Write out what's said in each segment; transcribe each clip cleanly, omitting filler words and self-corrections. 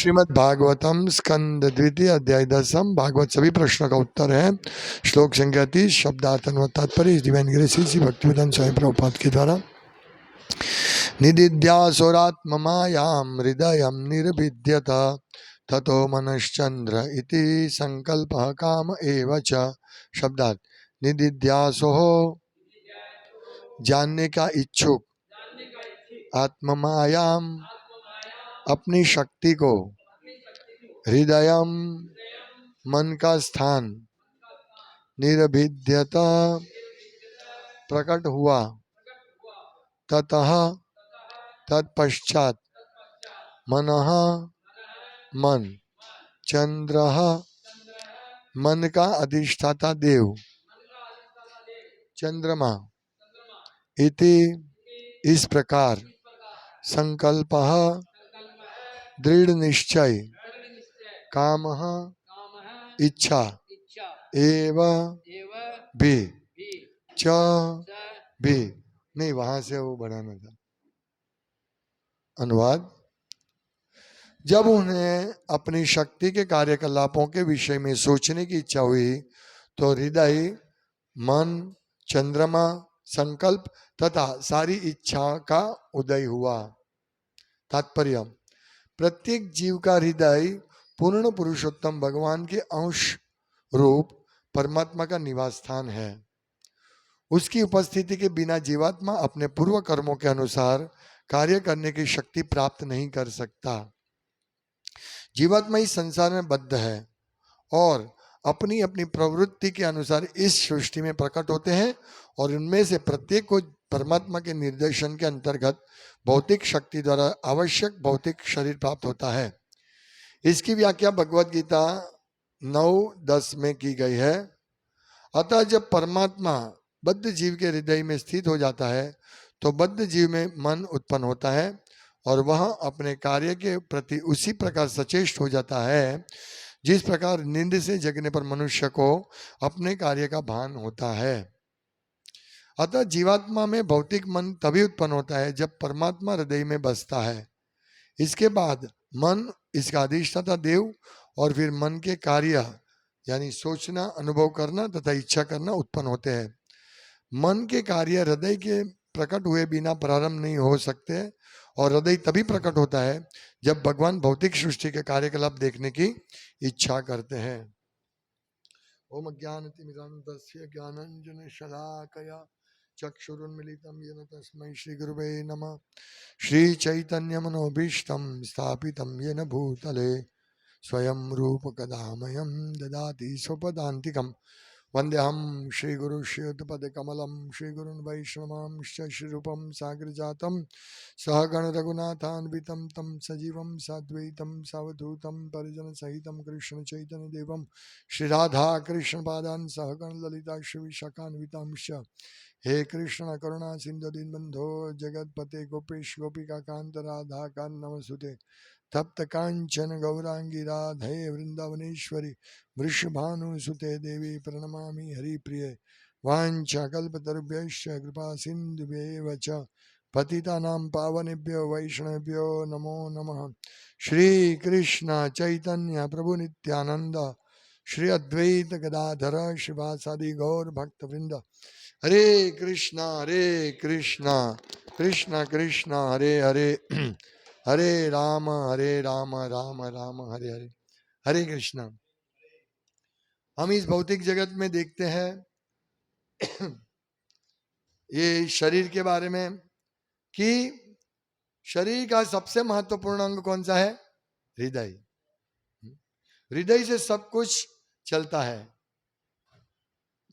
श्रीमद् भागवतम स्कंद द्वितीय अध्याय 10 भागवत सभी प्रश्नों का उत्तर है। श्लोक संख्या 30 शब्दार्थन व तात्पर्य डिवाइन ग्रेस श्री भक्तिवेदांत स्वामी प्रभुपाद के द्वारा। निदिध्यासुरात्ममायां हृदयं निर्विद्यत ततो मनश्चंद्र इति संकल्पः काम एव च। शब्दार्थ निदिध्यासो जानने का इच्छुक, आत्ममायां अपनी शक्ति को, हृदयम मन का स्थान, निर्भिद्यत प्रकट हुआ, ततः तत्पश्चात, मनः मन, चंद्रः मन का अधिष्ठाता देव, चंद्रमा, इति इस प्रकार, संकल्पः दृढ़ निश्चय, कामः इच्छा, एव भी, च भी, नहीं वहां से वो बढ़ाना था। अनुवाद। जब उन्हें अपनी शक्ति के कार्यकलापों के विषय में सोचने की इच्छा हुई तो हृदय, मन, चंद्रमा, संकल्प तथा सारी इच्छा का उदय हुआ। तात्पर्य, प्रत्येक जीव का हृदय पूर्ण पुरुषोत्तम भगवान के अंश रूप परमात्मा का निवास स्थान है। उसकी उपस्थिति के बिना जीवात्मा अपने पूर्व कर्मों के अनुसार कार्य करने की शक्ति प्राप्त नहीं कर सकता। जीवात्मा इस संसार में बद्ध है और अपनी अपनी प्रवृत्ति के अनुसार इस सृष्टि में प्रकट होते हैं और उनमें से प्रत्येक को परमात्मा के निर्देशन के अंतर्गत भौतिक शक्ति द्वारा आवश्यक भौतिक शरीर प्राप्त होता है। इसकी व्याख्या भगवद गीता 9:10 में की गई है। अतः जब परमात्मा बद्ध जीव के हृदय में स्थित हो जाता है तो बद्ध जीव में मन उत्पन्न होता है और वह अपने कार्य के प्रति उसी प्रकार सचेष्ट हो जाता है जिस प्रकार नींद से जगने पर मनुष्य को अपने कार्य का भान होता है। अतः जीवात्मा में भौतिक मन तभी उत्पन्न होता है जब परमात्मा हृदय में बसता है। इसके बाद मन, इसका अधिष्ठाता देव और फिर मन के कार्य यानी सोचना, अनुभव करना तथा इच्छा करना उत्पन्न होते हैं। मन के कार्य हृदय के प्रकट हुए बिना प्रारंभ नहीं हो सकते और हृदय तभी प्रकट होता है जब भगवान भौतिक सृष्टि के कार्यकलाप देखने की इच्छा करते हैं। ओम ज्ञानतिमिरान्धस्य ज्ञानांजनशलाकया चक्षुरुन्मीलितं येन तस्मै श्रीगुरुवे नमः। श्रीचैतन्यमनोभीष्टं स्थापितं येन भूतले स्वयं रूपकदामयं ददाति स्वपदान्तिकम्। वन्देऽहं श्रीगुरु श्रीयुतपदकमलं श्रीगुरुन् वैष्णवांश्च श्रीरूपं साग्रजातं सहगण रघुनाथान्वितं तं सजीवं साद्वैतं सावधूतं परिजनसहितं कृष्णचैतन्यदेवं श्रीराधा कृष्णपादान् सहगण ललिता श्रीविशाखान्वितांश्च। हे कृष्ण करुणा सिंधु दीनबंधो जगतपते गोपेश गोपिका कांत राधा कांत नमस्तुते। तप्त कांचन गौरांगी राधे वृंदावनेश्वरी वृषभानुसुते देवी प्रणमामि हरिप्रिये। वाञ्छाकल्पतरुभ्यश्च कृपा सिन्धुभ्येव च पतितानां पावनेभ्यो वैष्णवेभ्यो नमो नमः। श्री कृष्ण चैतन्य प्रभु नित्यानंद श्री अद्वैत गदाधर शिवासादि गौर भक्तवृंद। हरे कृष्णा कृष्णा कृष्णा हरे हरे हरे राम राम राम हरे हरे। हरे कृष्णा। हम इस भौतिक जगत में देखते हैं ये शरीर के बारे में कि शरीर का सबसे महत्वपूर्ण अंग कौन सा है? हृदय। हृदय से सब कुछ चलता है।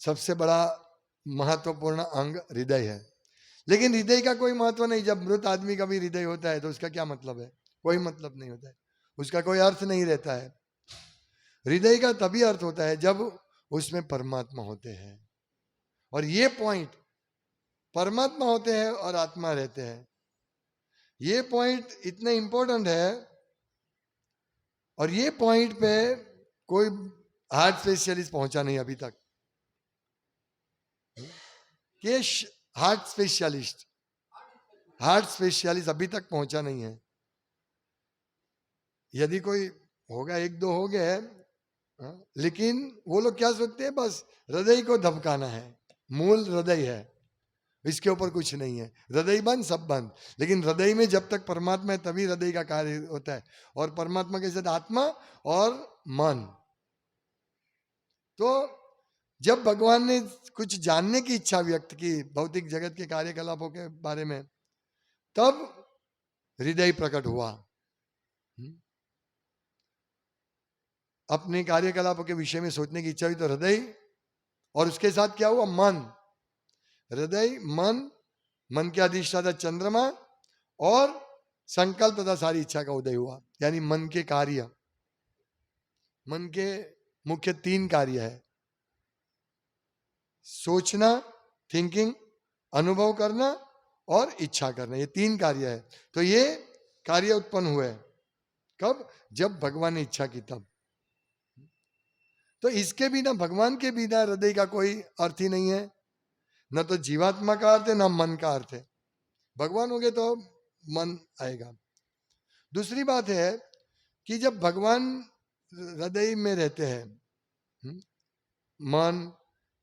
सबसे बड़ा महत्वपूर्ण अंग हृदय है। लेकिन हृदय का कोई महत्व नहीं। जब मृत आदमी का भी हृदय होता है तो उसका क्या मतलब है? कोई मतलब नहीं होता है, उसका कोई अर्थ नहीं रहता है। हृदय का तभी अर्थ होता है जब उसमें परमात्मा होते हैं। और ये पॉइंट, परमात्मा होते हैं और आत्मा रहते हैं, ये पॉइंट इतने इंपॉर्टेंट है। और ये पॉइंट पे कोई हार्ट स्पेशलिस्ट पहुंचा नहीं अभी तक। ये हार्ट स्पेशलिस्ट अभी तक पहुंचा नहीं है। यदि कोई होगा, एक दो हो गए, लेकिन वो लोग क्या सोचते हैं, बस हृदय को धबकाना है, मूल हृदय है, इसके ऊपर कुछ नहीं है, हृदय बंद सब बंद। लेकिन हृदय में जब तक परमात्मा है तभी हृदय का कार्य होता है, और परमात्मा के साथ आत्मा और मन। तो जब भगवान ने कुछ जानने की इच्छा व्यक्त की भौतिक जगत के कार्यकलापों के बारे में, तब हृदय प्रकट हुआ। अपने कार्यकलापों के विषय में सोचने की इच्छा हुई तो हृदय, और उसके साथ क्या हुआ, मन, हृदय, मन, मन के अधिष्ठाता चंद्रमा, और संकल्प तथा सारी इच्छा का उदय हुआ। यानी मन के कार्य, मन के मुख्य 3 कार्य है, सोचना, थिंकिंग, अनुभव करना, और इच्छा करना, ये 3 कार्य है। तो ये कार्य उत्पन्न हुए कब, जब भगवान ने इच्छा की तब। तो इसके बिना, भगवान के बिना हृदय का कोई अर्थ ही नहीं है, न तो जीवात्मा का अर्थ है, न मन का अर्थ है। भगवान हो गए तो मन आएगा। दूसरी बात है कि जब भगवान हृदय में रहते हैं, मन,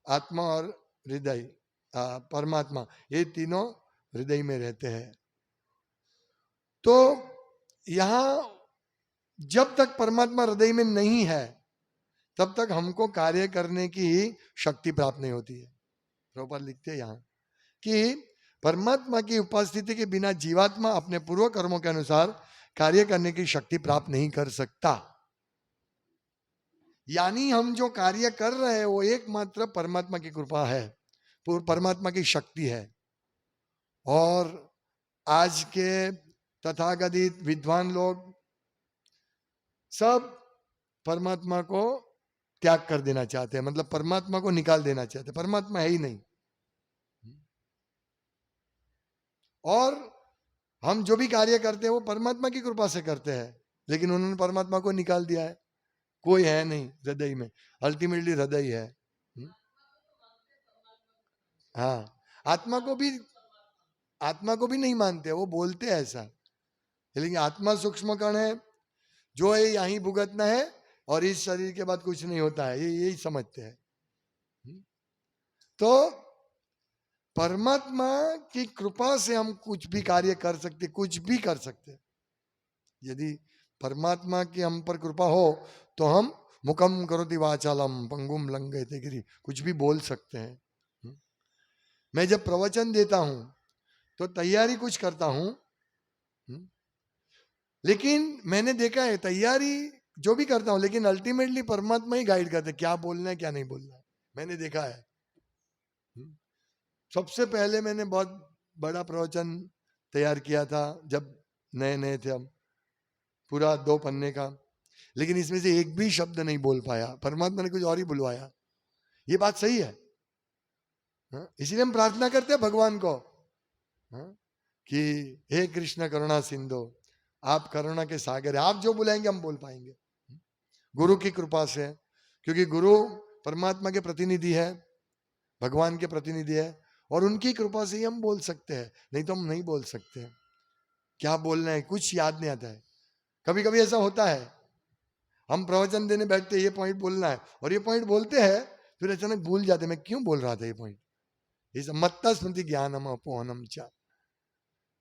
आत्मा और हृदय, परमात्मा, ये तीनों हृदय में रहते हैं। तो यहां जब तक परमात्मा हृदय में नहीं है तब तक हमको कार्य करने की शक्ति प्राप्त नहीं होती है। प्रभुपाद लिखते हैं यहां कि परमात्मा की उपस्थिति के बिना जीवात्मा अपने पूर्व कर्मों के अनुसार कार्य करने की शक्ति प्राप्त नहीं कर सकता। यानी हम जो कार्य कर रहे हैं वो एकमात्र परमात्मा की कृपा है, परमात्मा की शक्ति है। और आज के तथाकथित विद्वान लोग सब परमात्मा को त्याग कर देना चाहते हैं, मतलब परमात्मा को निकाल देना चाहते हैं, परमात्मा है ही नहीं। और हम जो भी कार्य करते हैं वो परमात्मा की कृपा से करते हैं, लेकिन उन्होंने परमात्मा को निकाल दिया है, कोई है नहीं हृदय में, अल्टीमेटली हृदय है। हाँ, आत्मा को भी नहीं मानते, वो बोलते हैं ऐसा, लेकिन आत्मा सूक्ष्म कण है, जो है यहीं भुगतना है, और इस शरीर के बाद कुछ नहीं होता है, ये यही समझते हैं। तो परमात्मा की कृपा से हम कुछ भी कार्य कर सकते, कुछ भी कर सकते। यदि परमात्मा की हम पर कृपा हो तो हम मुखम करोति वाचालम पंगुम लंघयते गिरि, कुछ भी बोल सकते हैं। मैं जब प्रवचन देता हूं तो तैयारी कुछ करता हूं, लेकिन मैंने देखा है तैयारी जो भी करता हूं, लेकिन अल्टीमेटली परमात्मा ही गाइड करते क्या बोलना है क्या नहीं बोलना है, मैंने देखा है। सबसे पहले मैंने बहुत बड़ा प्रवचन तैयार किया था जब नए नए थे हम, पूरा 2 पन्ने का, लेकिन इसमें से एक भी शब्द नहीं बोल पाया, परमात्मा ने कुछ और ही बुलवाया। ये बात सही है, इसलिए हम प्रार्थना करते हैं भगवान को कि हे कृष्ण करुणा सिंधु, आप करुणा के सागर है, आप जो बुलाएंगे हम बोल पाएंगे, गुरु की कृपा से, क्योंकि गुरु परमात्मा के प्रतिनिधि है, भगवान के प्रतिनिधि है, और उनकी कृपा से ही हम बोल सकते हैं, नहीं तो हम नहीं बोल सकते। क्या बोलना है कुछ याद नहीं आता है। कभी कभी ऐसा होता है, हम प्रवचन देने बैठते हैं, ये पॉइंट बोलना है, और ये पॉइंट बोलते हैं, फिर अचानक भूल जाते मैं क्यों बोल रहा था ये पॉइंट। इस मत्ता स्मृति ज्ञानम अपोहनम चा,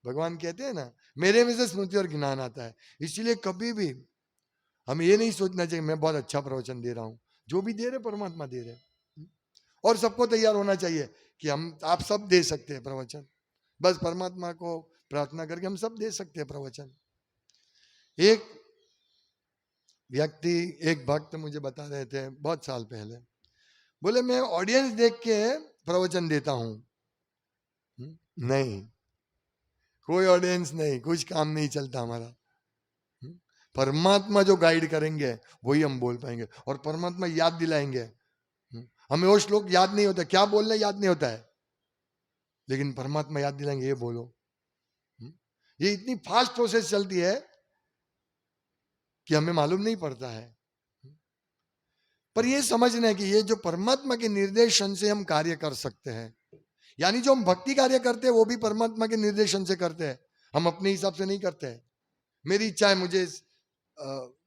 भगवान कहते हैं ना, मेरे में से स्मृति और ज्ञान आता है। इसलिए कभी भी हमें ये नहीं सोचना चाहिए मैं बहुत अच्छा प्रवचन दे रहा हूं, जो भी दे रहे परमात्मा दे रहे, और सबको तैयार होना चाहिए कि हम आप सब दे सकते हैं प्रवचन, बस परमात्मा को प्रार्थना करके हम सब दे सकते हैं प्रवचन। एक व्यक्ति, एक भक्त मुझे बता रहे थे बहुत साल पहले, बोले मैं ऑडियंस देख के प्रवचन देता हूं। नहीं, कोई ऑडियंस नहीं, कुछ काम नहीं चलता हमारा। परमात्मा जो गाइड करेंगे वही हम बोल पाएंगे, और परमात्मा याद दिलाएंगे। हमें वो श्लोक याद नहीं होता, क्या बोलना याद नहीं होता है, लेकिन परमात्मा याद दिलाएंगे ये बोलो। ये इतनी फास्ट प्रोसेस चलती है कि हमें मालूम नहीं पड़ता है। पर ये समझना है कि ये जो परमात्मा के निर्देशन से हम कार्य कर सकते हैं, यानी जो हम भक्ति कार्य करते हैं वो भी परमात्मा के निर्देशन से करते हैं, हम अपने हिसाब से नहीं करते हैं। मेरी इच्छा है मुझे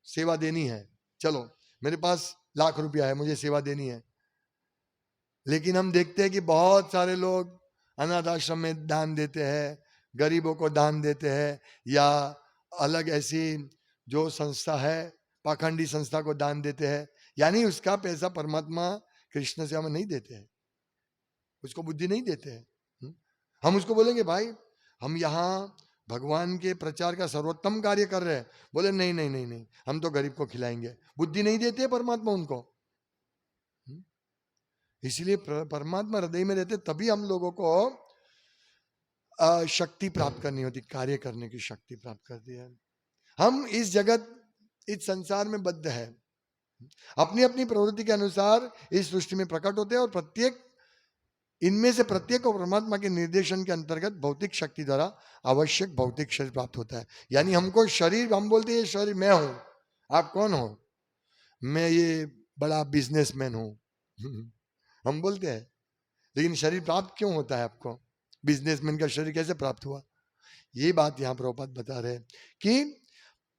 सेवा देनी है, चलो मेरे पास ₹1,00,000 है, मुझे सेवा देनी है। लेकिन हम देखते हैं कि बहुत सारे लोग अनाथ आश्रम में दान देते हैं, गरीबों को दान देते हैं, या अलग ऐसी जो संस्था है पाखंडी संस्था को दान देते हैं, यानी उसका पैसा परमात्मा कृष्ण सेवा में नहीं देते हैं, उसको बुद्धि नहीं देते हैं। हम उसको बोलेंगे भाई हम यहाँ भगवान के प्रचार का सर्वोत्तम कार्य कर रहे हैं, बोले नहीं नहीं नहीं नहीं, हम तो गरीब को खिलाएंगे, बुद्धि नहीं देते परमात्मा उनको। इसलिए परमात्मा हृदय में रहते, तभी हम लोगों को शक्ति प्राप्त करनी होती, कार्य करने की शक्ति प्राप्त करती है। हम इस जगत इस संसार में बद्ध है, अपनी अपनी प्रवृत्ति के अनुसार इस सृष्टि में प्रकट होते हैं, और प्रत्येक इनमें से प्रत्येक को परमात्मा के निर्देशन के अंतर्गत भौतिक शक्ति द्वारा आवश्यक भौतिक शरीर प्राप्त होता है। यानी हमको शरीर, हम बोलते हैं शरीर मैं हूं, आप कौन हो? मैं ये बड़ा बिजनेसमैन हूं हम बोलते हैं, लेकिन शरीर प्राप्त क्यों होता है आपको? बिजनेसमैन का शरीर कैसे प्राप्त हुआ? ये बात यहाँ प्रभुपाद बता रहे हैं कि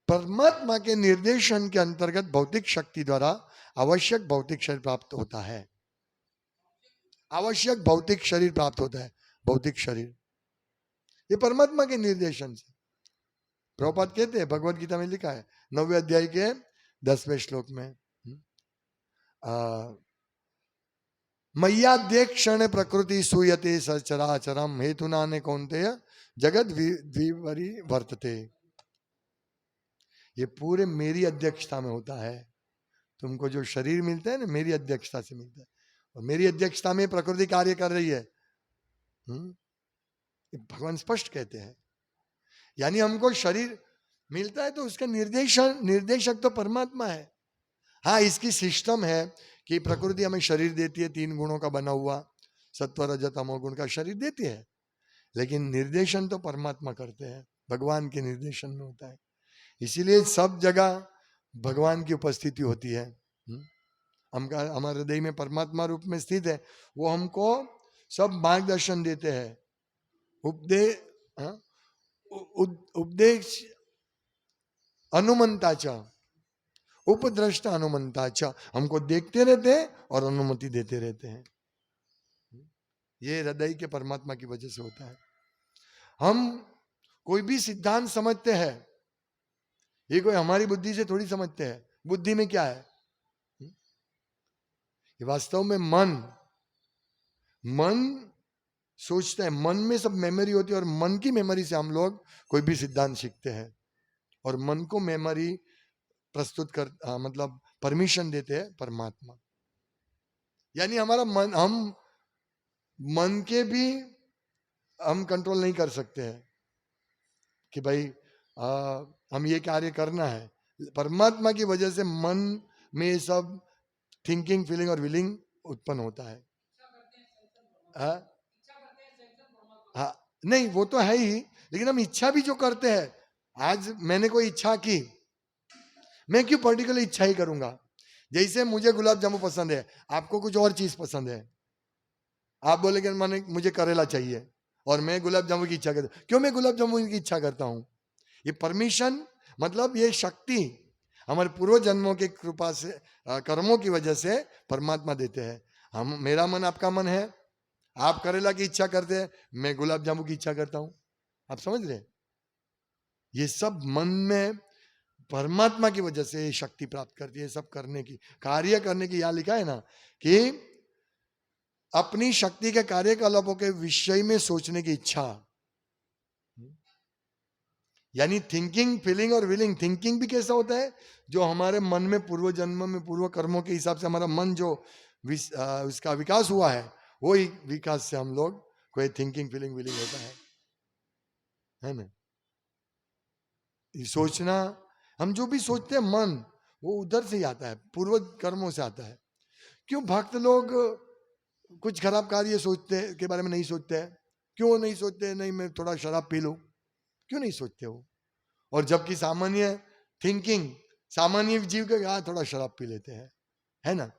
परमात्मा के निर्देशन के अंतर्गत भौतिक शक्ति द्वारा आवश्यक भौतिक शरीर प्राप्त होता है, आवश्यक भौतिक शरीर प्राप्त होता है, भौतिक शरीर ये परमात्मा के निर्देशन से। प्रभुपाद कहते हैं, भगवत गीता में लिखा है 9वें अध्याय के 10वें श्लोक में, मय्याध्यक्षण प्रकृति सूयते सचराचरम हेतुना ने कौन्तेय जगत विवरी वर्तते। ये पूरे मेरी अध्यक्षता में होता है, तुमको जो शरीर मिलता है ना मेरी अध्यक्षता से मिलता है, और मेरी अध्यक्षता में प्रकृति कार्य कर रही है। भगवान स्पष्ट कहते हैं, यानी हमको शरीर मिलता है तो उसका निर्देशक तो परमात्मा है। हाँ, इसकी सिस्टम है कि प्रकृति हमें शरीर देती है, 3 गुणों का बना हुआ, सत्व रजत तमो गुण का शरीर देती है, लेकिन निर्देशन तो परमात्मा करते हैं, भगवान के निर्देशन में होता है। इसीलिए सब जगह भगवान की उपस्थिति होती है। हमारे हृदय में परमात्मा रूप में स्थित है, वो हमको सब मार्गदर्शन देते हैं, उपदेश अनुमंताचा, उपद्रष्टा अनुमंताचा, हमको देखते रहते हैं और अनुमति देते रहते हैं। ये हृदय के परमात्मा की वजह से होता है। हम कोई भी सिद्धांत समझते हैं, ये कोई हमारी बुद्धि से थोड़ी समझते हैं। बुद्धि में क्या है? ये वास्तव में मन सोचता है, मन में सब मेमोरी होती है, और मन की मेमोरी से हम लोग कोई भी सिद्धांत सीखते हैं, और मन को मेमोरी प्रस्तुत कर मतलब परमिशन देते हैं परमात्मा। यानी हमारा मन, हम मन के भी हम कंट्रोल नहीं कर सकते हैं कि भाई हम ये कार्य करना है। परमात्मा की वजह से मन में ये सब थिंकिंग, फीलिंग और विलिंग उत्पन्न होता है। हाँ, नहीं वो तो है ही, लेकिन हम इच्छा भी जो करते हैं, आज मैंने कोई इच्छा की, मैं क्यों पर्टिकुलर इच्छा ही करूंगा? जैसे मुझे गुलाब जामुन पसंद है, आपको कुछ और चीज पसंद है, आप बोलेंगे मुझे करेला चाहिए, और मैं गुलाब जामुन की इच्छा करता हूं। क्यों मैं गुलाब जामुन की इच्छा करता हूं? ये परमिशन, मतलब ये शक्ति हमारे पूर्व जन्मों की कृपा से, कर्मों की वजह से परमात्मा देते हैं। हम, मेरा मन आपका मन है, आप करेला की इच्छा करते हैं, मैं गुलाब जामुन की इच्छा करता हूं। आप समझ रहे? ये सब मन में परमात्मा की वजह से शक्ति प्राप्त करती है, सब करने की, कार्य करने की। यहां लिखा है ना कि अपनी शक्ति के कार्यकलापों के विषय में सोचने की इच्छा, यानी थिंकिंग, फीलिंग और विलिंग। थिंकिंग भी कैसा होता है? जो हमारे मन में पूर्व जन्म में पूर्व कर्मों के हिसाब से हमारा मन जो उसका विकास हुआ है, वो ही विकास से हम लोग कोई थिंकिंग, फीलिंग, विलिंग होता है ना? ये सोचना, हम जो भी सोचते हैं मन, वो उधर से ही आता है, पूर्व कर्मों से आता है। क्यों भक्त लोग कुछ खराब कार्य सोचते के बारे में नहीं सोचते हैं? क्यों नहीं सोचते? नहीं मैं थोड़ा शराब पी लूं, क्यों नहीं सोचते वो? और जबकि सामान्य थिंकिंग, सामान्य जीव के थोड़ा शराब पी लेते हैं, है ना?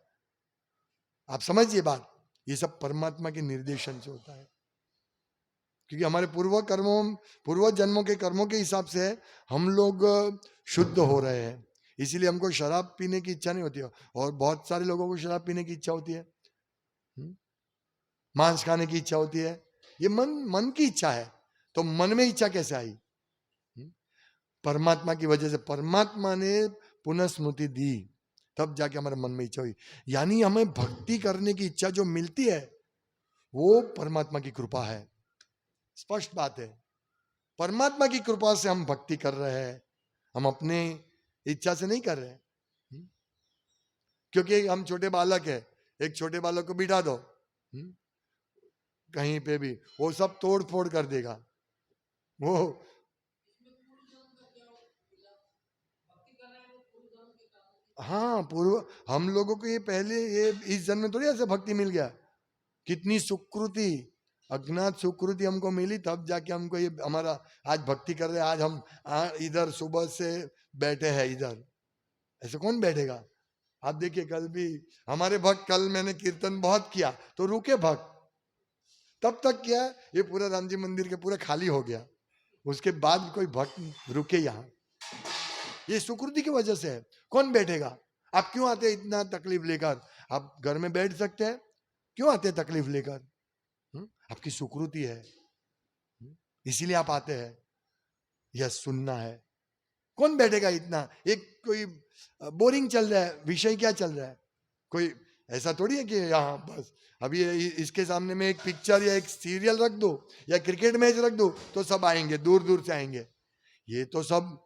आप समझिए बात, ये सब परमात्मा के निर्देशन से होता है, क्योंकि हमारे पूर्व जन्मों के कर्मों के हिसाब से हम लोग शुद्ध हो रहे हैं। इसीलिए हमको शराब पीने की इच्छा नहीं होती है, और बहुत सारे लोगों को शराब पीने की इच्छा होती है, मांस खाने की इच्छा होती है। ये मन की इच्छा है। तो मन में इच्छा कैसे आई? परमात्मा की वजह से। परमात्मा ने पुनः स्मृति दी, तब जाके हमारे मन में इच्छा हुई। यानी हमें भक्ति करने की इच्छा जो मिलती है वो परमात्मा की कृपा है। स्पष्ट बात है, परमात्मा की कृपा से हम भक्ति कर रहे हैं, हम अपने इच्छा से नहीं कर रहे हैं। क्योंकि हम छोटे बालक है, एक छोटे बालक को बिठा दो कहीं पे भी, वो सब तोड़ फोड़ कर देगा। वो हाँ, पूर्व हम लोगों को ये पहले ये इस जन्म में थोड़ी ऐसे भक्ति मिल गया। कितनी सुकृति, अज्ञात सुकृति हमको मिली, तब जाके हमको ये हमारा आज भक्ति कर रहे हैं। आज हम इधर सुबह से बैठे हैं इधर, ऐसे कौन बैठेगा? आप देखिए कल भी हमारे भक्त, कल मैंने कीर्तन बहुत किया तो रुके भक्त, तब तक क्या ये पूरा राम जी मंदिर के पूरा खाली हो गया, उसके बाद कोई भक्त रुके यहाँ। ये सुकृति की वजह से है। कौन बैठेगा? आप क्यों आते हैं इतना तकलीफ लेकर? आप घर में बैठ सकते हैं, क्यों आते हैं तकलीफ लेकर? आपकी सुकृति है, इसीलिए आप आते हैं। यह सुनना है। कौन बैठेगा इतना? एक कोई बोरिंग चल रहा है, विषय क्या चल रहा है? कोई ऐसा थोड़ी है कि यहाँ बस अभी इसके सामने में एक पिक्चर या एक सीरियल रख दो या क्रिकेट मैच रख दो तो सब आएंगे, दूर दूर से आएंगे। ये तो सब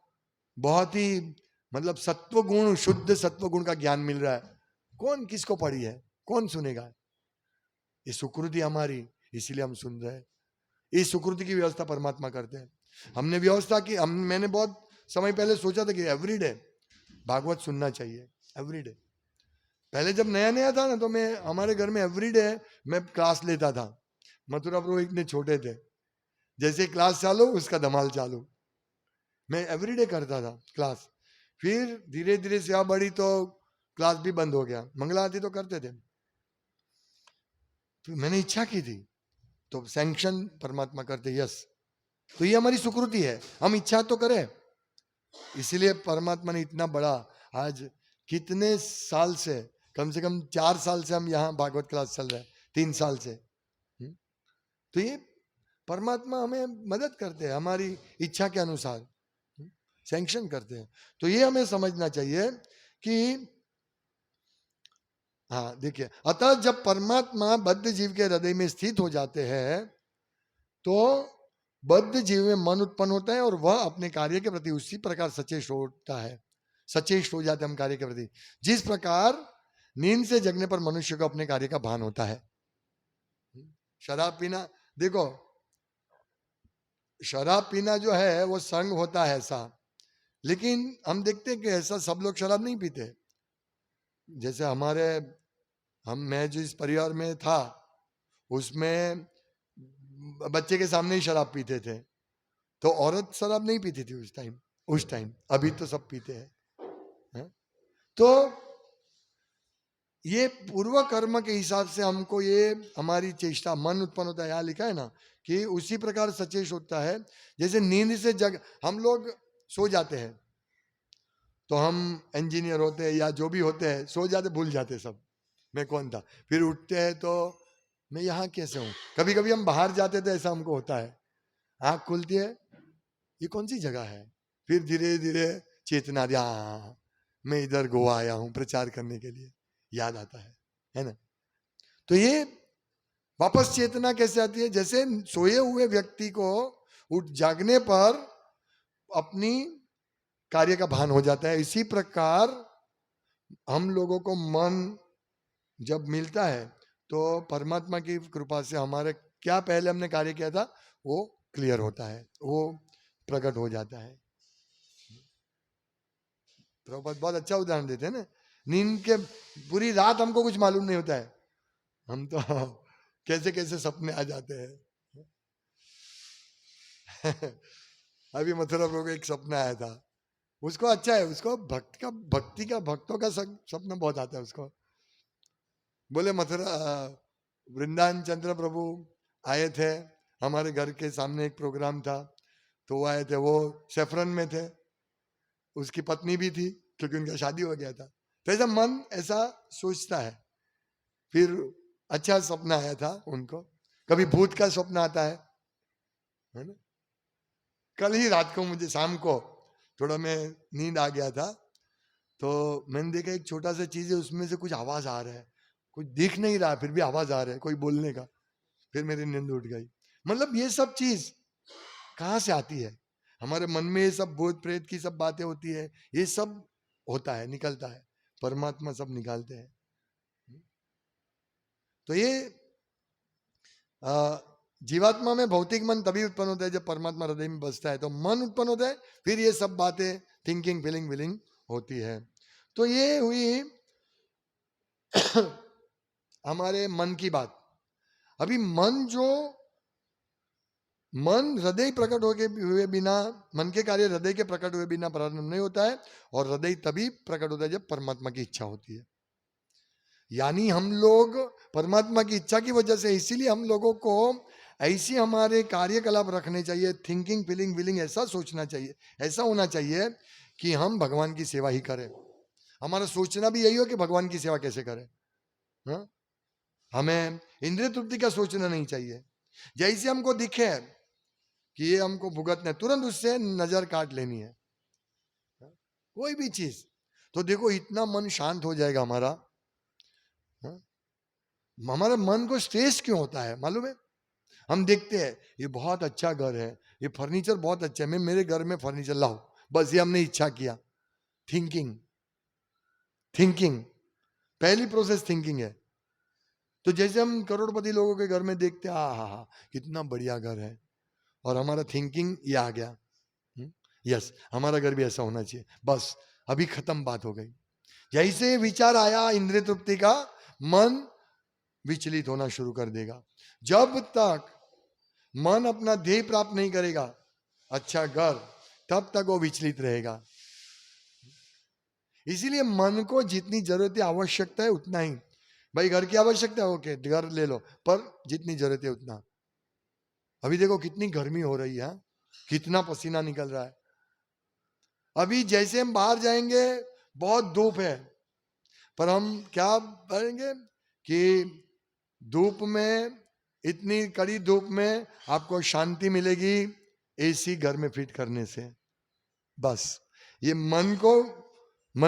बहुत ही मतलब सत्व गुण, शुद्ध सत्व गुण का ज्ञान मिल रहा है। कौन किसको पढ़ी है? कौन सुनेगा? ये सुकृति हमारी, इसीलिए हम सुन रहे हैं। इस सुकृति की व्यवस्था परमात्मा करते हैं। हमने व्यवस्था की, मैंने बहुत समय पहले सोचा था कि एवरीडे भागवत सुनना चाहिए, एवरीडे। पहले जब नया नया था ना, तो मैं हमारे घर में एवरीडे मैं क्लास लेता था। मथुरा प्रभु इतने छोटे थे, जैसे क्लास चालू उसका धमाल चालू, मैं एवरीडे करता था क्लास। फिर धीरे धीरे सेवा बढ़ी तो क्लास भी बंद हो गया, मंगला आरती तो करते थे। तो मैंने इच्छा की थी तो सैंक्शन परमात्मा करते, यस। तो ये हमारी सुकृति है, हम इच्छा तो करें। इसीलिए परमात्मा ने इतना बड़ा, आज कितने साल से, कम से कम 4 साल से हम यहाँ भागवत क्लास चल रहा है, 3 साल से। तो ये परमात्मा हमें मदद करते हैं, हमारी इच्छा के अनुसार सैंक्शन करते हैं। तो ये हमें समझना चाहिए कि हाँ देखिए, अतः जब परमात्मा बद्ध जीव के हृदय में स्थित हो जाते हैं तो बद्ध जीव में मन उत्पन्न होता है और वह अपने कार्य के प्रति उसी प्रकार सचेत होता है, सचेत हो जाते हैं हम कार्य के प्रति, जिस प्रकार नींद से जगने पर मनुष्य को अपने कार्य का भान होता है। शराब पीना, देखो शराब पीना जो है वो संग होता है ऐसा, लेकिन हम देखते हैं कि ऐसा सब लोग शराब नहीं पीते। जैसे मैं जो इस परिवार में था उसमें बच्चे के सामने ही शराब पीते थे, तो औरत शराब नहीं पीती थी उस टाइम। अभी तो सब पीते हैं। तो ये पूर्व कर्म के हिसाब से हमको ये हमारी चेष्टा, मन उत्पन्न होता है। यहाँ लिखा है ना कि उसी प्रकार सचेत होता है, जैसे नींद से हम लोग सो जाते हैं तो हम इंजीनियर होते हैं या जो भी होते हैं, सो जाते, भूल जाते सब मैं कौन था। फिर उठते हैं तो मैं यहाँ कैसे हूँ। कभी कभी हम बाहर जाते थे, ऐसा हमको होता है, आँख खुलती है, ये कौन सी जगह है। फिर धीरे धीरे चेतना, हाँ मैं इधर गोवा आया हूँ प्रचार करने के लिए, याद आता है ना। तो ये वापस चेतना कैसे आती है? जैसे सोए हुए व्यक्ति को उठ जागने पर अपनी कार्य का भान हो जाता है, इसी प्रकार हम लोगों को मन जब मिलता है तो परमात्मा की कृपा से हमारे क्या पहले हमने कार्य किया था वो क्लियर होता है, वो प्रकट हो जाता है। प्रभुपाद बहुत अच्छा उदाहरण देते हैं ना, नींद के पूरी रात हमको कुछ मालूम नहीं होता है, हम तो कैसे कैसे सपने आ जाते हैं। अभी मथुरा प्रभु को एक सपना आया था, उसको अच्छा है, उसको भक्ति का भक्तों का सपना बहुत आता है उसको। बोले मथुरा वृंदावन चंद्र प्रभु आए थे, हमारे घर के सामने एक प्रोग्राम था तो वो आए थे, वो सेफरन में थे। उसकी पत्नी भी थी क्योंकि उनका शादी हो गया था। तो ऐसा मन ऐसा सोचता है। फिर अच्छा सपना आया था उनको, कभी भूत का सपना आता है ना। कल ही रात को मुझे शाम को थोड़ा मैं नींद आ गया था, तो मैंने देखा एक छोटा सा चीज है, उसमें से कुछ आवाज आ रहा है, कुछ दिख नहीं रहा फिर भी आवाज आ रहा है कोई बोलने का। फिर मेरी नींद उठ गई। मतलब ये सब चीज कहाँ से आती है? हमारे मन में ये सब भूत प्रेत की सब बातें होती है, ये सब होता है, निकलता है, परमात्मा सब निकालते हैं। तो ये जीवात्मा में भौतिक मन तभी उत्पन्न होता है जब परमात्मा हृदय में बसता है, तो मन उत्पन्न होता है, फिर ये सब बातें थिंकिंग फीलिंग विलिंग होती है। तो ये हुई हमारे मन की बात। अभी मन हृदय प्रकट हुए बिना, मन के कार्य हृदय के प्रकट हुए बिना प्रारंभ नहीं होता है, और हृदय तभी प्रकट होता है जब परमात्मा की इच्छा होती है। यानी हम लोग परमात्मा की इच्छा की वजह से, इसीलिए हम लोगों को ऐसी हमारे कार्यकलाप रखने चाहिए, थिंकिंग फीलिंग विलिंग ऐसा सोचना चाहिए, ऐसा होना चाहिए कि हम भगवान की सेवा ही करें। हमारा सोचना भी यही हो कि भगवान की सेवा कैसे करें। हाँ? हमें इंद्रिय तृप्ति का सोचना नहीं चाहिए। जैसे हमको दिखे कि ये हमको भुगतना है, तुरंत उससे नजर काट लेनी है। कोई भी चीज तो देखो, इतना मन शांत हो जाएगा हमारा। हमारे मन को स्ट्रेस क्यों होता है मालूम है? हम देखते हैं ये बहुत अच्छा घर है, ये फर्नीचर बहुत अच्छा है, मैं मेरे घर में फर्नीचर लाऊं, बस ये हमने इच्छा किया। थिंकिंग थिंकिंग पहली प्रोसेस थिंकिंग है। तो जैसे हम करोड़पति लोगों के घर में देखते हैं, हा कितना बढ़िया घर है, और हमारा थिंकिंग ये आ गया, यस हमारा घर भी ऐसा होना चाहिए, बस अभी खत्म, बात हो गई। जैसे विचार आया इंद्रिय तृप्ति का, मन विचलित होना शुरू कर देगा। जब तक मन अपना ध्येय प्राप्त नहीं करेगा, अच्छा घर, तब तक वो विचलित रहेगा। इसीलिए मन को जितनी जरूरत है, आवश्यकता है उतना ही, भाई घर की आवश्यकता है ओके घर ले लो, पर जितनी जरूरत है उतना। अभी देखो कितनी गर्मी हो रही है, कितना पसीना निकल रहा है। अभी जैसे हम बाहर जाएंगे बहुत धूप है, पर हम क्या करेंगे कि धूप में, इतनी कड़ी धूप में आपको शांति मिलेगी एसी घर में फिट करने से। बस ये मन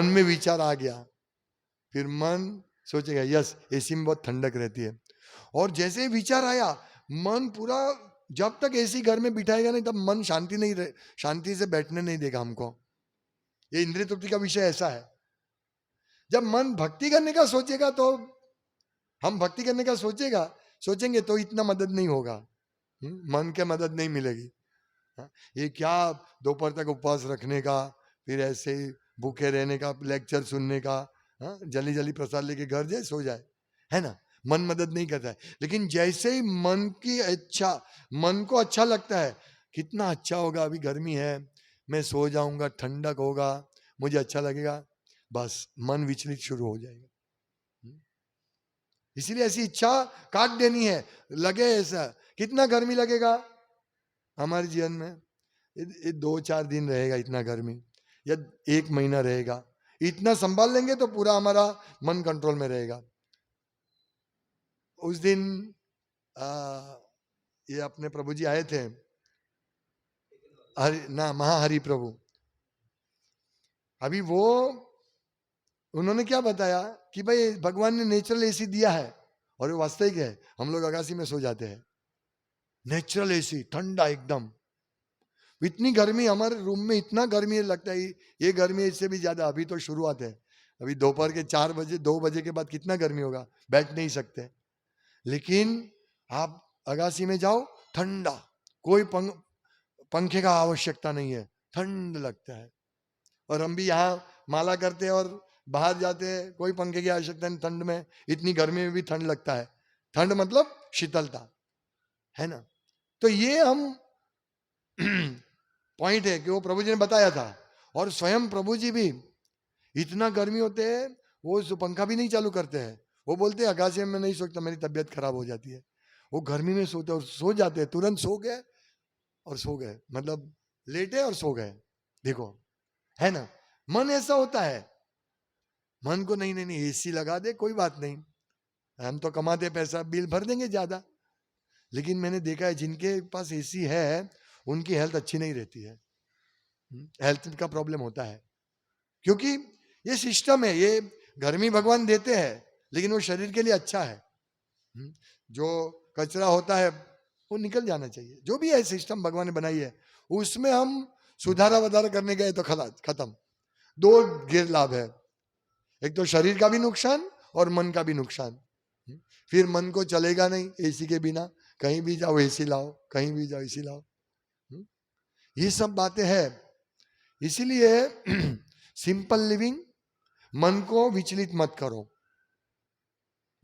में विचार आ गया, फिर मन सोचेगा यस एसी में बहुत ठंडक रहती है, और जैसे विचार आया मन पूरा, जब तक एसी घर में बिठाएगा नहीं तब मन शांति से बैठने नहीं देगा हमको। ये इंद्रिय तृप्ति का विषय ऐसा है। जब मन भक्ति करने का सोचेगा, तो हम भक्ति करने का सोचेंगे तो इतना मदद नहीं होगा, मन के मदद नहीं मिलेगी। ये क्या दोपहर तक उपवास रखने का, फिर ऐसे ही भूखे रहने का, लेक्चर सुनने का, जल्दी जल्दी प्रसाद लेके घर जाए सो जाए, है ना, मन मदद नहीं करता है। लेकिन जैसे ही मन को अच्छा लगता है, कितना अच्छा होगा, अभी गर्मी है, मैं सो जाऊंगा, ठंडक होगा, मुझे अच्छा लगेगा, बस मन विचलित शुरू हो जाएगा। इसीलिए ऐसी इच्छा काट देनी है। लगे ऐसा, कितना गर्मी लगेगा हमारे जीवन में, ये 2-4 दिन रहेगा इतना गर्मी, या 1 महीना रहेगा, इतना संभाल लेंगे तो पूरा हमारा मन कंट्रोल में रहेगा। उस दिन ये अपने प्रभु जी आए थे, महाहरि प्रभु। अभी वो उन्होंने क्या बताया कि भाई भगवान ने नेचुरल एसी दिया है, और वो वास्तविक है। हम लोग अगासी में सो जाते हैं, नेचुरल एसी ठंडा एकदम, इतनी गर्मी हमारे रूम में, इतना गर्मी लगता है, ये गर्मी इससे भी ज्यादा। अभी तो शुरुआत है, अभी दोपहर के 4 बजे 2 बजे के बाद कितना गर्मी होगा, बैठ नहीं सकते। लेकिन आप अगासी में जाओ, ठंडा, कोई पंखे का आवश्यकता नहीं है, ठंड लगता है। और हम भी यहाँ माला करते हैं और बाहर जाते हैं, कोई पंखे की आवश्यकता नहीं, ठंड में, इतनी गर्मी में भी ठंड लगता है। ठंड मतलब शीतलता, है ना। तो ये हम पॉइंट है कि वो प्रभु जी ने बताया था। और स्वयं प्रभु जी भी इतना गर्मी होते हैं, वो पंखा भी नहीं चालू करते हैं, वो बोलते हैं अगासी में नहीं सोचता, मेरी तबीयत खराब हो जाती है। वो गर्मी में सोते और सो जाते हैं, तुरंत सो गए और सो गए, मतलब लेटे और सो गए, देखो, है ना। मन ऐसा होता है, मन को नहीं नहीं नहीं एसी लगा दे, कोई बात नहीं, हम तो कमाते पैसा, बिल भर देंगे ज्यादा। लेकिन मैंने देखा है जिनके पास एसी है उनकी हेल्थ अच्छी नहीं रहती है, हेल्थ का प्रॉब्लम होता है, क्योंकि ये सिस्टम है, ये गर्मी भगवान देते हैं लेकिन वो शरीर के लिए अच्छा है। जो कचरा होता है वो निकल जाना चाहिए, जो भी है सिस्टम भगवान ने बनाई है उसमें हम सुधारा वधारा करने गए तो खत्म। दो गिर लाभ है, एक तो शरीर का भी नुकसान और मन का भी नुकसान। फिर मन को चलेगा नहीं एसी के बिना, कहीं भी जाओ एसी लाओ, कहीं भी जाओ एसी लाओ, ये सब बातें हैं। इसीलिए सिंपल लिविंग, मन को विचलित मत करो,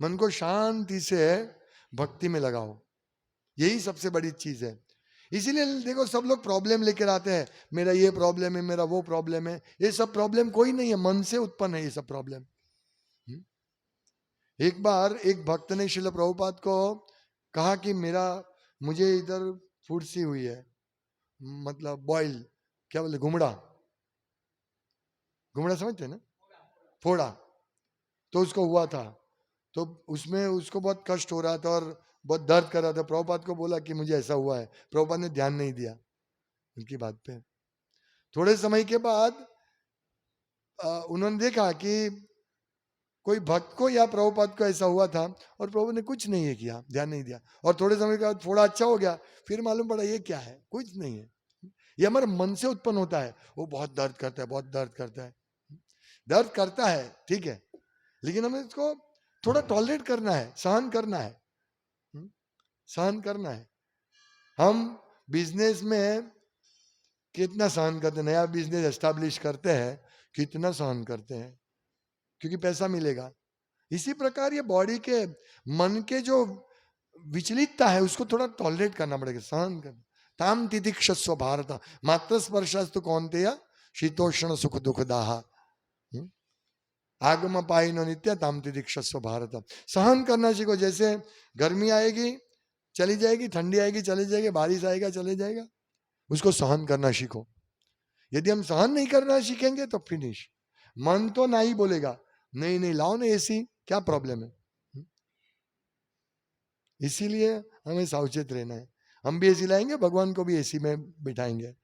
मन को शांति से भक्ति में लगाओ, यही सबसे बड़ी चीज है। इसीलिए देखो सब लोग प्रॉब्लम लेकर आते हैं, मेरा ये प्रॉब्लम है, मेरा वो प्रॉब्लम है। ये सब प्रॉब्लम कोई नहीं है, मन से उत्पन्न है ये सब प्रॉब्लम। एक बार एक भक्त ने श्रील प्रभुपाद को कहा कि मुझे इधर फुर्सी हुई है, मतलब बॉयल, क्या बोले, घुमड़ा, घुमड़ा समझते हैं ना, फोड़ा, तो उसको हुआ था, तो उसमें उसको बहुत कष्ट हो रहा था और बहुत दर्द कर रहा था। प्रभुपाद को बोला कि मुझे ऐसा हुआ है, प्रभुपाद ने ध्यान नहीं दिया उनकी बात पे। थोड़े समय के बाद उन्होंने देखा कि कोई भक्त को या प्रभुपाद को ऐसा हुआ था और प्रभु ने कुछ नहीं किया, ध्यान नहीं दिया, और थोड़े समय के बाद थोड़ा अच्छा हो गया, फिर मालूम पड़ा ये क्या है, कुछ नहीं है, ये हमारे मन से उत्पन्न होता है। वो बहुत दर्द करता है, बहुत दर्द करता है, दर्द करता है, ठीक है, लेकिन हमें इसको थोड़ा टॉलरेट करना है, सहन करना है, सहन करना है। हम बिजनेस में कितना सहन करते हैं, नया बिजनेस एस्टैब्लिश करते हैं, कितना सहन करते हैं, क्योंकि पैसा मिलेगा। इसी प्रकार ये बॉडी के, मन के जो विचलितता है उसको थोड़ा टॉलरेट करना पड़ेगा, सहन करना। ताम तितिक्षस्व भारत मात्र स्पर्शस्तु कौन्तेय शीतोष्ण सुख दुख दाहा आगम पाइनो नित्य ताम तितिक्षस्व भारत। सहन करना सीखो, जैसे गर्मी आएगी चली जाएगी, ठंडी आएगी चली जाएगी, बारिश आएगा चले जाएगा, उसको सहन करना सीखो। यदि हम सहन नहीं करना सीखेंगे तो फिनिश। मन तो ना ही बोलेगा, नहीं नहीं लाओ ना एसी, क्या प्रॉब्लम है। इसीलिए हमें सावचेत रहना है। हम भी एसी लाएंगे, भगवान को भी एसी में बिठाएंगे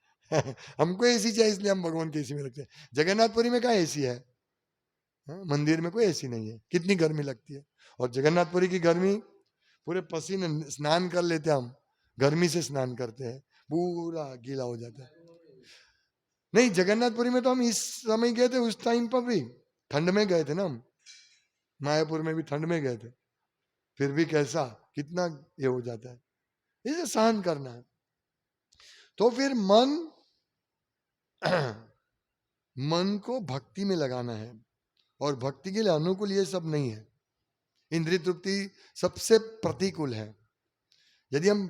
हमको एसी चाहिए इसलिए हम भगवान को एसी में रखते हैं। जगन्नाथपुरी में कहाँ एसी है? मंदिर में कोई एसी नहीं है, कितनी गर्मी लगती है। और जगन्नाथपुरी की गर्मी, पूरे पसीने, स्नान कर लेते हैं हम, गर्मी से स्नान करते हैं, पूरा गीला हो जाता है। नहीं, जगन्नाथपुरी में तो हम इस समय गए थे, उस टाइम पर भी ठंड में गए थे ना हम, मायापुर में भी ठंड में गए थे, फिर भी कैसा, कितना ये हो जाता है, इसे सहन करना है। तो फिर मन को भक्ति में लगाना है, और भक्ति के लिए अनुकूल ये सब नहीं है। इंद्रिय तृप्ति सबसे प्रतिकूल है। यदि हम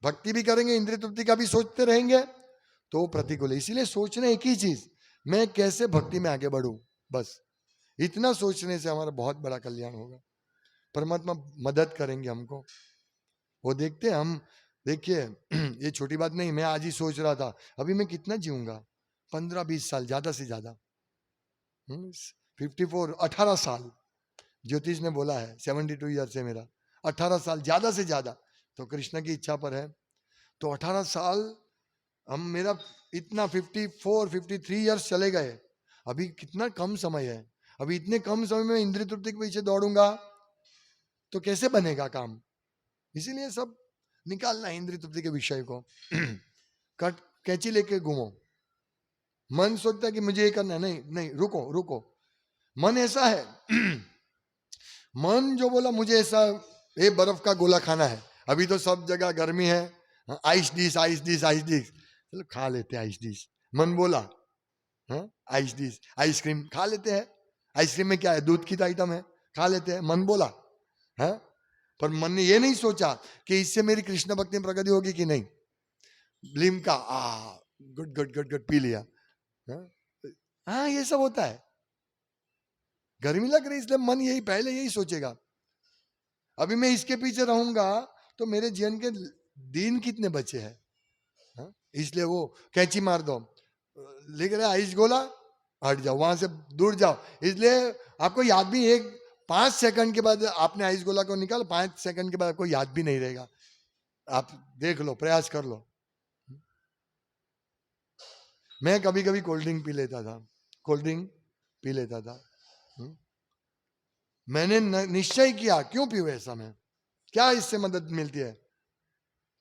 भक्ति भी करेंगे, इंद्रिय तृप्ति का भी सोचते रहेंगे तो प्रतिकूल है। इसीलिए सोचने एक ही चीज, मैं कैसे भक्ति में आगे बढ़ूं, बस इतना सोचने से हमारा बहुत बड़ा कल्याण होगा। परमात्मा मदद करेंगे हमको, वो देखते हैं हम। देखिए ये छोटी बात नहीं, मैं आज ही सोच रहा था अभी मैं कितना जीऊंगा, 15-20 साल ज्यादा से ज्यादा, 54, 18 साल ज्योतिष ने बोला है, 72 ईयर से मेरा 18 साल ज्यादा से ज्यादा, तो कृष्ण की इच्छा पर है। तो 18 साल हम, मेरा इतना 54, 53 ईयर्स चले गए, अभी कितना कम समय है। अभी इतने कम समय में इंद्रिय तृप्ति के पीछे दौड़ूंगा तो कैसे बनेगा काम। इसीलिए सब निकालना है इंद्रिय तृप्ति के विषय को कट कैंची लेके घूमो। मन सोचता है कि मुझे ये करना है, नहीं नहीं, रुको रुको, मन ऐसा है मन जो बोला मुझे ऐसा ये बर्फ का गोला खाना है, अभी तो सब जगह गर्मी है, ice dish ice dish ice dish, चलो खा लेते हैं आइस डिश। मन बोला आइस डिश, आइसक्रीम खा लेते हैं, आइसक्रीम में क्या है, दूध की तो आइटम है, खा लेते हैं, मन बोला है। पर मन ने ये नहीं सोचा कि इससे मेरी कृष्ण भक्ति में प्रगति होगी कि नहीं। Limca good good good good P लिया। हाँ ये सब होता है, गर्मी लग रही इसलिए मन यही पहले यही सोचेगा, अभी मैं इसके पीछे रहूंगा तो मेरे जीवन के दिन कितने बचे हैं, इसलिए वो कैंची मार दो, लिख रहे आइस गोला, हट जाओ, वहां से दूर जाओ। इसलिए आपको याद भी, एक 5 सेकंड के बाद आपने आइस गोला को निकाल, 5 सेकंड के बाद आपको याद भी नहीं रहेगा। आप देख लो, प्रयास कर लो। मैं कभी कभी कोल्ड ड्रिंक पी लेता था, कोल्ड ड्रिंक पी लेता था। हम्म। मैंने निश्चय किया, क्यों पीऊं ऐसा मैं, क्या इससे मदद मिलती है?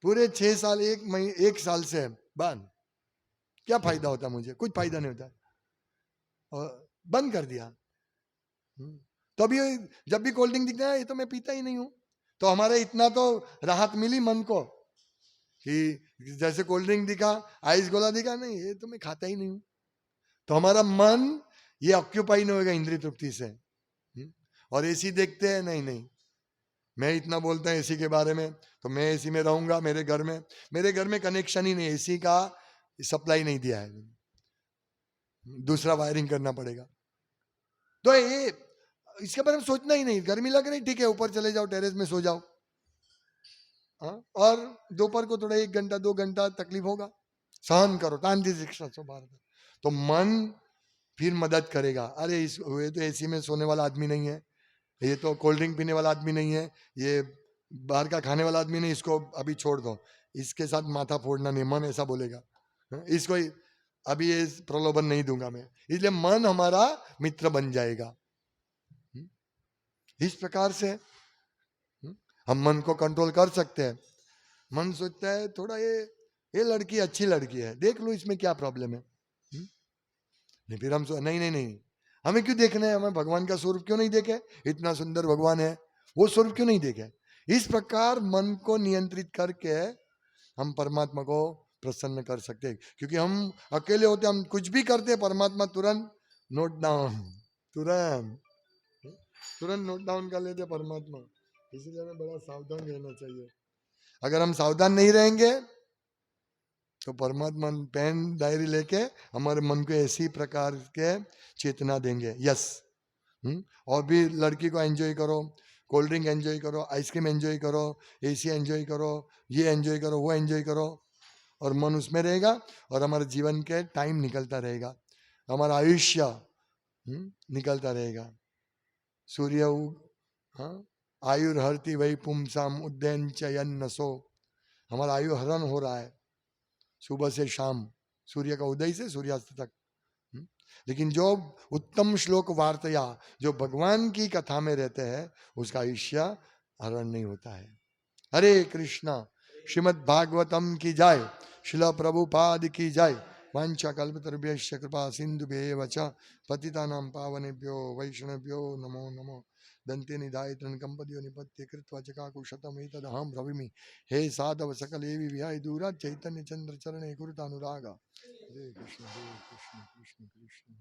पूरे 6 साल, 1 साल से बंद, क्या फायदा होता मुझे? कुछ फायदा नहीं होता, और बंद कर दिया। तो अभी जब भी कोल्ड ड्रिंक दिखता है, ये तो मैं पीता ही नहीं हूं। तो हमारे इतना तो राहत मिली मन को कि जैसे कोल्ड ड्रिंक दिखा, आइस गोला दिखा, नहीं ये तो मैं खाता ही नहीं हूं। तो हमारा मन ये ऑक्यूपाई नहीं होगा इंद्रिय तृप्ति से। और एसी देखते हैं, नहीं नहीं, मैं इतना बोलता हूँ एसी के बारे में, तो मैं एसी में रहूंगा। मेरे घर में कनेक्शन ही नहीं, एसी का सप्लाई नहीं दिया है, दूसरा वायरिंग करना पड़ेगा। तो ये इसके बारे में सोचना ही नहीं, गर्मी लग रही, ठीक है ऊपर चले जाओ, टेरेस में सो जाओ। हाँ? और दोपहर को थोड़ा 1 घंटा 2 घंटा तकलीफ होगा, सहन करो, तांती शिक्षा सो बार। तो मन फिर मदद करेगा। अरे ये तो एसी में सोने वाला आदमी नहीं है, ये तो कोल्ड ड्रिंक पीने वाला आदमी नहीं है, ये बाहर का खाने वाला आदमी नहीं, इसको अभी छोड़ दो, इसके साथ माथा फोड़ना नहीं, मन ऐसा बोलेगा। इसको अभी ये प्रलोभन नहीं दूंगा मैं, इसलिए मन हमारा मित्र बन जाएगा। इस प्रकार से हम मन को कंट्रोल कर सकते हैं। मन सोचता है थोड़ा ये लड़की अच्छी लड़की है, देख लो इसमें क्या प्रॉब्लम है। नहीं, फिर हम नहीं नहीं नहीं, हमें क्यों देखना है, हमें भगवान का स्वरूप क्यों नहीं देखे, इतना सुंदर भगवान है, वो स्वरूप क्यों नहीं देखे। इस प्रकार मन को नियंत्रित करके हम परमात्मा को प्रसन्न कर सकते हैं। क्योंकि हम अकेले होते, हम कुछ भी करते हैं, परमात्मा तुरंत नोट डाउन, तुरंत तुरंत नोट डाउन कर लेते परमात्मा। इसलिए हमें बड़ा सावधान रहना चाहिए। अगर हम सावधान नहीं रहेंगे तो परमात्मा पेन डायरी लेके हमारे मन को ऐसी प्रकार के चेतना देंगे। यस। और भी लड़की को एंजॉय करो, कोल्ड ड्रिंक एंजॉय करो, आइसक्रीम एंजॉय करो, एसी एंजॉय करो, ये एंजॉय करो, वो एंजॉय करो, और मन उसमें रहेगा, और हमारे जीवन के टाइम निकलता रहेगा, हमारा आयुष्य निकलता रहेगा। सूर्य हाँ, आयुर्हरति वही पुमसाम उद्यन चयन नसो, हमारा आयु हरण हो रहा है सुबह से शाम, सूर्य का उदय से सूर्यास्त तक। लेकिन जो उत्तम श्लोक वार्तया, जो भगवान की कथा में रहते हैं, उसका आयुष्य हरण नहीं होता है। हरे कृष्णा। श्रीमद् भागवतम की जय, शिला प्रभुपाद की जय। वांछा कल्पतरुभ्यश्च कृपा सिंधुभ्येव च पतितानां पावनेभ्यो वैष्णवेभ्यो नमो नमो। दन्ते निधाय तृणकम्पद्यो निपत्य कृत्वा चकाकुशतमेतदहं ब्रवीमि। हे साधव सकलेवि विहाय दूरात् चैतन्य चंद्र चरणे कुरुतानुरागा। हरे कृष्ण कृष्ण कृष्ण।